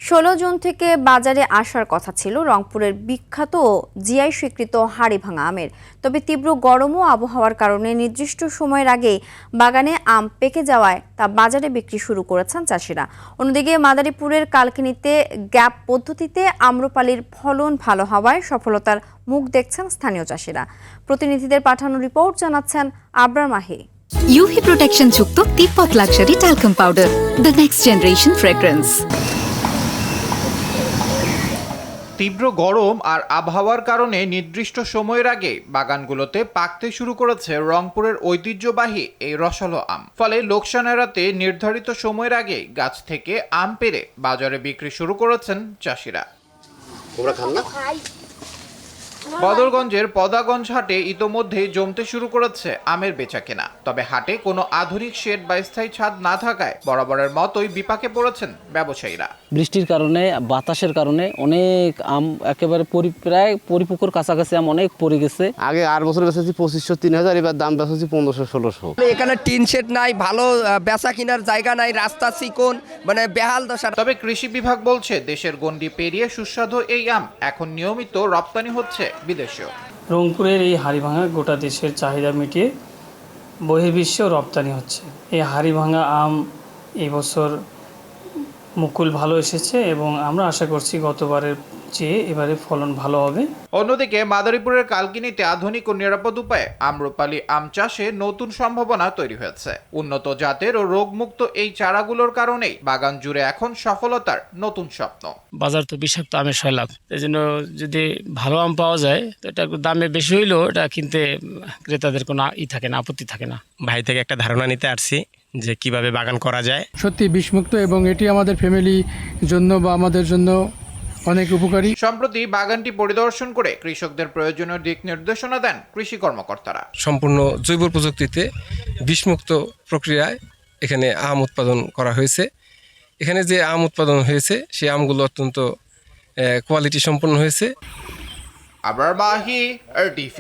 16 June থেকে বাজারে আসার কথা ছিল রংপুরের বিখ্যাত ও জিআই স্বীকৃত হাড়িভাঙা আমের। তবে তীব্র গরম ও আবহাওয়ার কারণে নির্দিষ্ট সময়ের আগেই বাগানে আম পেকে যাওয়ায় তা বাজারে বিক্রি শুরু করেছেন চাষিরা। অন্যদিকে মাদারীপুরের কালকিনিতে গ্যাপ পদ্ধতিতে আম্রপালির ফলন ভালো হওয়ায় সফলতার মুখ দেখছেন স্থানীয় চাষিরা। প্রতিনিধিদের পাঠানো রিপোর্ট জানাচ্ছেন আবরার মাহি। ইউভি প্রোটেকশন যুক্ত Tibet luxury talcum powder, the next generation fragrance. তীব্র গরম আর আবহাওয়ার কারণে নির্দিষ্ট সময়ের আগে বাগানগুলোতে পাকতে শুরু করেছে রংপুরের ঐতিহ্যবাহী এই রসালো আম। ফলে লোকসান এড়াতে নির্ধারিত সময়ের আগে গাছ থেকে আম পেড়ে বাজারে বিক্রি শুরু করেছেন চাষিরা। বদরগঞ্জের পদাগঞ্জ হাটে ইতোমধ্যেই জমতে শুরু করেছে আমের বেচাকেনা। তবে হাটে কোনো আধুনিক শেড বা স্থায়ী ছাদ না থাকায় বরাবরের মতোই বিপাকে পড়েছেন ব্যবসায়ীরা। বৃষ্টির কারণে, বাতাসের কারণে অনেক আম একেবারে প্রায় পরিপক্কর কাছাকাছি আম অনেক পড়ে গেছে। আগে 8 বছর বেচেছি 2500 3000, এবার দাম বেচেছি 1500-1600। এখানে টিন শেড নাই, ভালো বেচা কেনার জায়গা নাই, রাস্তা চিকন, মানে বেহাল দশা। তবে কৃষি বিভাগ বলছে দেশের গণ্ডি পেরিয়ে সুস্বাদু এই আম এখন নিয়মিত রপ্তানি হচ্ছে বিদেশেও। রংপুরের এই হাড়িভাঙা গোটা দেশের চাহিদা মিটিয়ে বহির্বিশ্বেও রপ্তানি হচ্ছে। এই হাড়িভাঙা আম এই বছর মুকুল ভালো এসেছে এবং আমরা আশা করছি গতবারের চেয়ে এবারে ফলন ভালো হবে। অন্যদিকে মাদারীপুরের কালকিনিতে আধুনিক ও নিরাপদ উপায়ে আম্রপালি আম চাষে নতুন সম্ভাবনা তৈরি হয়েছে। উন্নত জাতের ও রোগমুক্ত এই চারাগুলোর কারণেই বাগান জুড়ে এখন সফলতার নতুন স্বপ্ন। বাজার তো বিষাক্ত আমের সয়লাভ, এই জন্য যদি ভালো আম পাওয়া যায় তো এটা দামে বেশি হইলেও এটা কিনতে ক্রেতাদের কোনো থাকে না, আপত্তি থাকে না। ভাই থেকে একটা ধারণা নিতে আসছি যে কিভাবে বাগান করা যায়। সত্যি বিষমুক্ত এবং এটি আমাদের ফ্যামিলির জন্য বা আমাদের জন্য অনেক উপকারী। সম্প্রতি বাগানটি পরিদর্শন করে কৃষকদের প্রয়োজনীয় দিক নির্দেশনা দেন কৃষি কর্মকর্তারা। সম্পূর্ণ জৈব প্রযুক্তিতে বিষমুক্ত প্রক্রিয়ায় এখানে আম উৎপাদন করা হয়েছে। এখানে যে আম উৎপাদন হয়েছে সেই আমগুলো অত্যন্ত কোয়ালিটি সম্পন্ন হয়েছে। আবরার মাহি, RTV।